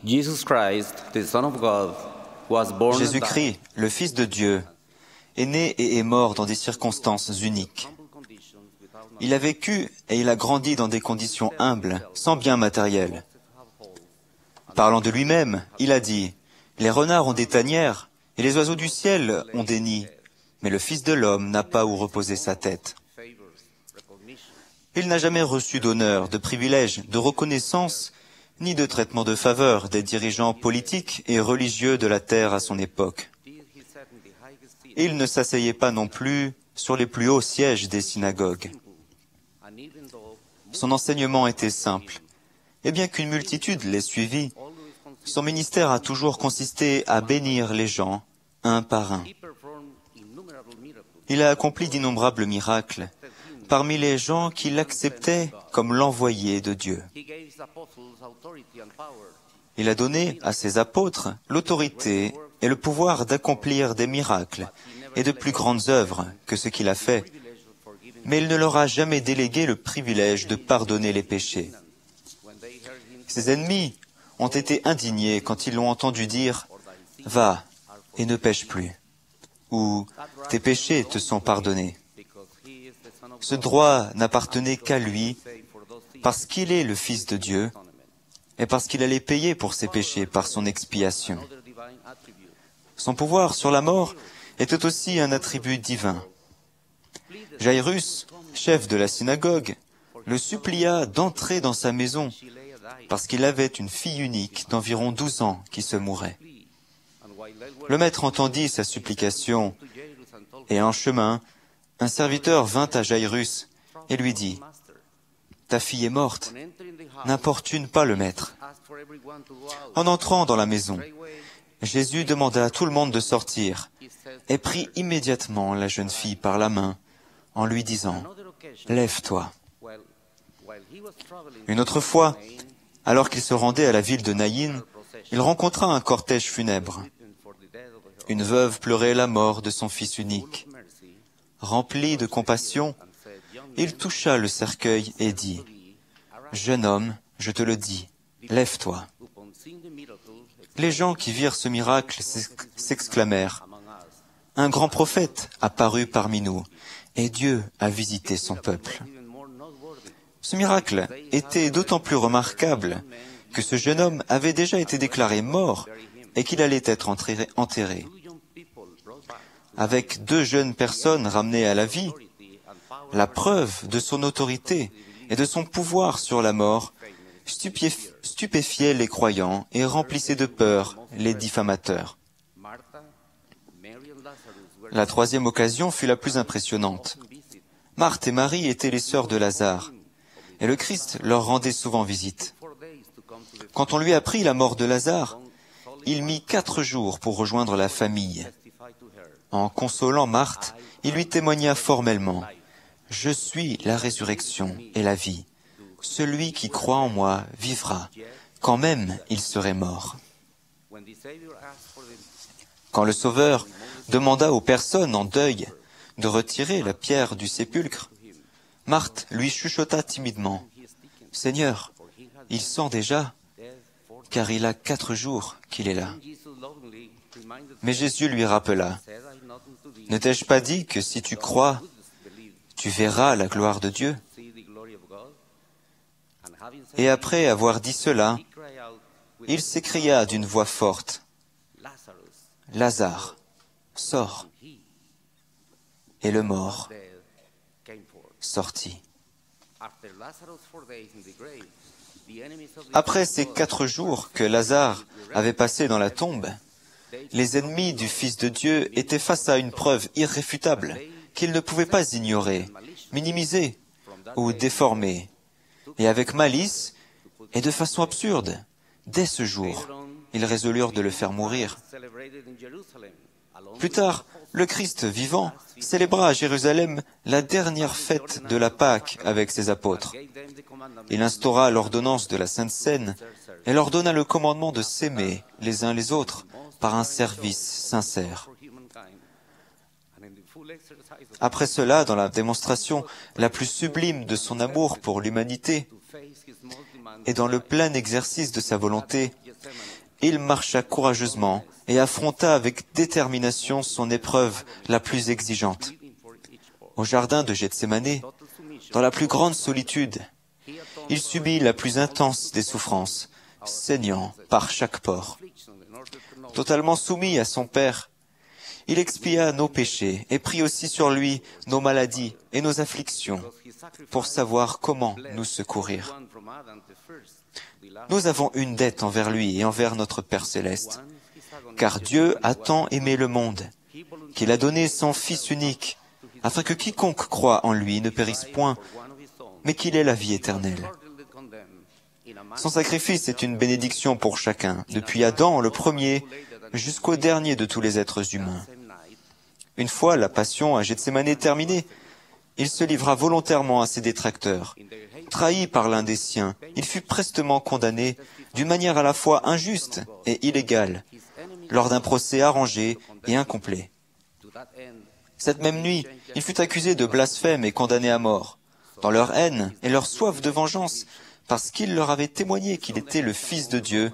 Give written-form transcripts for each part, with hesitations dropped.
Jesus Christ, the Son of God, was born and died Jésus-Christ, le Fils de Dieu, est né et est mort dans des circonstances uniques. Il a vécu et il a grandi dans des conditions humbles, sans biens matériels. Parlant de lui-même, il a dit, « Les renards ont des tanières et les oiseaux du ciel ont des nids, mais le Fils de l'homme n'a pas où reposer sa tête. » Il n'a jamais reçu d'honneur, de privilèges, de reconnaissance, ni de traitement de faveur des dirigeants politiques et religieux de la terre à son époque. Il ne s'asseyait pas non plus sur les plus hauts sièges des synagogues. Son enseignement était simple, et bien qu'une multitude l'ait suivi, son ministère a toujours consisté à bénir les gens, un par un. Il a accompli d'innombrables miracles parmi les gens qui l'acceptaient comme l'envoyé de Dieu. Il a donné à ses apôtres l'autorité et le pouvoir d'accomplir des miracles et de plus grandes œuvres que ce qu'il a fait, mais il ne leur a jamais délégué le privilège de pardonner les péchés. Ses ennemis ont été indignés quand ils l'ont entendu dire « Va et ne pêche plus » ou « Tes péchés te sont pardonnés ». Ce droit n'appartenait qu'à lui parce qu'il est le Fils de Dieu et parce qu'il allait payer pour ses péchés par son expiation. Son pouvoir sur la mort était aussi un attribut divin. Jairus, chef de la synagogue, le supplia d'entrer dans sa maison parce qu'il avait une fille unique d'environ 12 ans qui se mourait. Le maître entendit sa supplication et en chemin, un serviteur vint à Jairus et lui dit « Ta fille est morte, n'importune pas le maître. » En entrant dans la maison, Jésus demanda à tout le monde de sortir et prit immédiatement la jeune fille par la main en lui disant « Lève-toi ». Une autre fois, alors qu'il se rendait à la ville de Naïn, il rencontra un cortège funèbre. Une veuve pleurait la mort de son fils unique. Rempli de compassion, il toucha le cercueil et dit « Jeune homme, je te le dis, lève-toi. » Les gens qui virent ce miracle s'exclamèrent « Un grand prophète apparut parmi nous, et Dieu a visité son peuple. » Ce miracle était d'autant plus remarquable que ce jeune homme avait déjà été déclaré mort et qu'il allait être enterré. Avec 2 jeunes personnes ramenées à la vie, la preuve de son autorité et de son pouvoir sur la mort stupéfiait les croyants et remplissait de peur les diffamateurs. La 3e occasion fut la plus impressionnante. Marthe et Marie étaient les sœurs de Lazare, et le Christ leur rendait souvent visite. Quand on lui apprit la mort de Lazare, il mit 4 jours pour rejoindre la famille. En consolant Marthe, il lui témoigna formellement « Je suis la résurrection et la vie. Celui qui croit en moi vivra, quand même il serait mort. » Quand le Sauveur demanda aux personnes en deuil de retirer la pierre du sépulcre, Marthe lui chuchota timidement « Seigneur, il sent déjà, car il a 4 jours qu'il est là. » Mais Jésus lui rappela « Ne t'ai-je pas dit que si tu crois, tu verras la gloire de Dieu ?» Et après avoir dit cela, il s'écria d'une voix forte « Lazare, sors !» Et le mort sortit. Après ces 4 jours que Lazare avait passés dans la tombe, les ennemis du Fils de Dieu étaient face à une preuve irréfutable qu'ils ne pouvaient pas ignorer, minimiser ou déformer. Et avec malice et de façon absurde, dès ce jour, ils résolurent de le faire mourir. Plus tard, le Christ vivant célébra à Jérusalem la dernière fête de la Pâque avec ses apôtres. Il instaura l'ordonnance de la Sainte Seine et leur donna le commandement de s'aimer les uns les autres par un service sincère. Après cela, dans la démonstration la plus sublime de son amour pour l'humanité et dans le plein exercice de sa volonté, il marcha courageusement et affronta avec détermination son épreuve la plus exigeante. Au jardin de Gethsémané, dans la plus grande solitude, il subit la plus intense des souffrances, saignant par chaque pore. Totalement soumis à son Père, il expia nos péchés et prit aussi sur lui nos maladies et nos afflictions pour savoir comment nous secourir. Nous avons une dette envers lui et envers notre Père céleste, car Dieu a tant aimé le monde qu'il a donné son Fils unique, afin que quiconque croit en lui ne périsse point, mais qu'il ait la vie éternelle. Son sacrifice est une bénédiction pour chacun, depuis Adam le premier jusqu'au dernier de tous les êtres humains. Une fois la passion à Gethsémané terminée, il se livra volontairement à ses détracteurs. Trahi par l'un des siens, il fut prestement condamné d'une manière à la fois injuste et illégale, lors d'un procès arrangé et incomplet. Cette même nuit, il fut accusé de blasphème et condamné à mort. Dans leur haine et leur soif de vengeance, parce qu'il leur avait témoigné qu'il était le Fils de Dieu,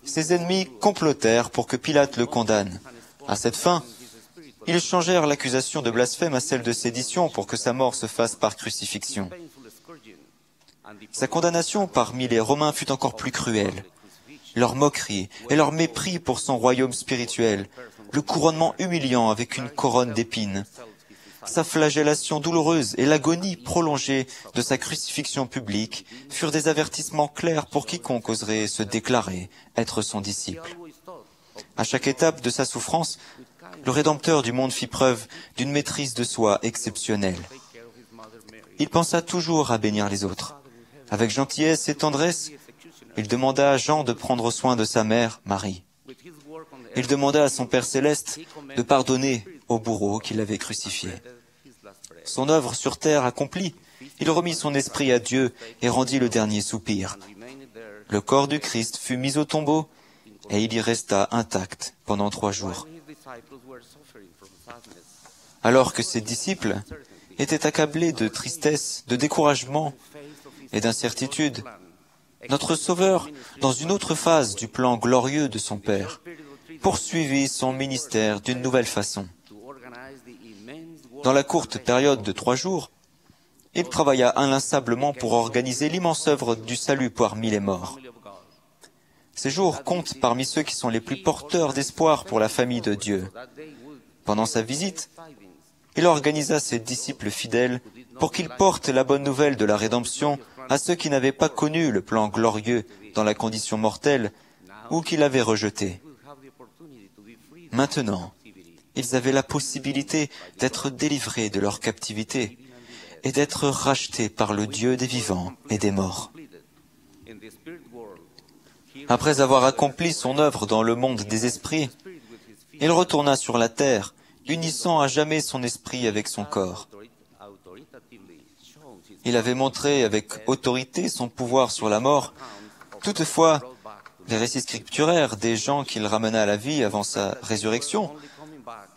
ses ennemis complotèrent pour que Pilate le condamne. À cette fin, ils changèrent l'accusation de blasphème à celle de sédition pour que sa mort se fasse par crucifixion. Sa condamnation parmi les Romains fut encore plus cruelle. Leur moquerie et leur mépris pour son royaume spirituel, le couronnement humiliant avec une couronne d'épines, sa flagellation douloureuse et l'agonie prolongée de sa crucifixion publique furent des avertissements clairs pour quiconque oserait se déclarer être son disciple. À chaque étape de sa souffrance, le Rédempteur du monde fit preuve d'une maîtrise de soi exceptionnelle. Il pensa toujours à bénir les autres. Avec gentillesse et tendresse, il demanda à Jean de prendre soin de sa mère, Marie. Il demanda à son Père céleste de pardonner au bourreau qui l'avait crucifié. Son œuvre sur terre accomplie, il remit son esprit à Dieu et rendit le dernier soupir. Le corps du Christ fut mis au tombeau et il y resta intact pendant 3 jours. Alors que ses disciples étaient accablés de tristesse, de découragement et d'incertitude, notre Sauveur, dans une autre phase du plan glorieux de son Père, poursuivit son ministère d'une nouvelle façon. Dans la courte période de 3 jours, il travailla inlassablement pour organiser l'immense œuvre du salut parmi les morts. Ces jours comptent parmi ceux qui sont les plus porteurs d'espoir pour la famille de Dieu. Pendant sa visite, il organisa ses disciples fidèles pour qu'ils portent la bonne nouvelle de la rédemption à ceux qui n'avaient pas connu le plan glorieux dans la condition mortelle ou qui l'avaient rejeté. Maintenant, ils avaient la possibilité d'être délivrés de leur captivité et d'être rachetés par le Dieu des vivants et des morts. Après avoir accompli son œuvre dans le monde des esprits, il retourna sur la terre, unissant à jamais son esprit avec son corps. Il avait montré avec autorité son pouvoir sur la mort. Toutefois, les récits scripturaires des gens qu'il ramena à la vie avant sa résurrection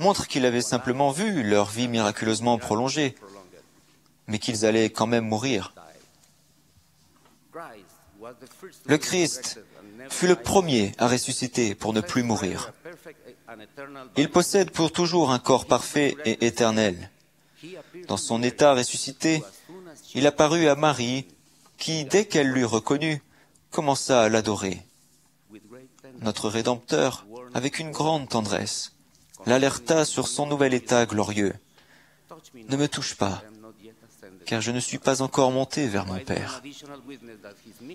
montrent qu'il avait simplement vu leur vie miraculeusement prolongée, mais qu'ils allaient quand même mourir. Le Christ fut le premier à ressusciter pour ne plus mourir. Il possède pour toujours un corps parfait et éternel. Dans son état ressuscité, il apparut à Marie, qui, dès qu'elle l'eut reconnu, commença à l'adorer. Notre Rédempteur, avec une grande tendresse, l'alerta sur son nouvel état glorieux. « Ne me touche pas, car je ne suis pas encore monté vers mon Père. »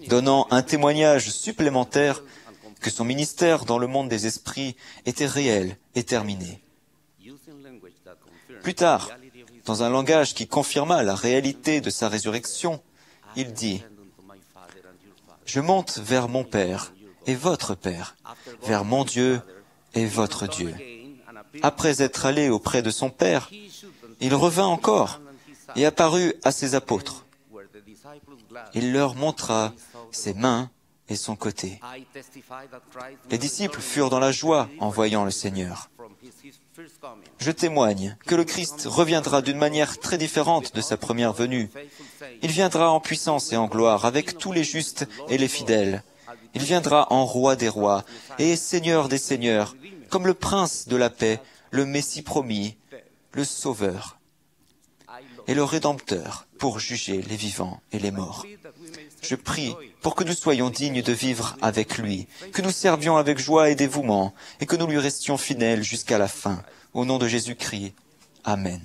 Donnant un témoignage supplémentaire que son ministère dans le monde des esprits était réel et terminé. Plus tard, dans un langage qui confirma la réalité de sa résurrection, il dit « Je monte vers mon Père et votre Père, vers mon Dieu et votre Dieu. » Après être allé auprès de son Père, il revint encore et apparut à ses apôtres. Il leur montra ses mains et son côté. Les disciples furent dans la joie en voyant le Seigneur. Je témoigne que le Christ reviendra d'une manière très différente de sa première venue. Il viendra en puissance et en gloire avec tous les justes et les fidèles, Il viendra en roi des rois et seigneur des seigneurs, comme le prince de la paix, le Messie promis, le Sauveur et le Rédempteur pour juger les vivants et les morts. Je prie pour que nous soyons dignes de vivre avec lui, que nous servions avec joie et dévouement, et que nous lui restions fidèles jusqu'à la fin. Au nom de Jésus-Christ. Amen.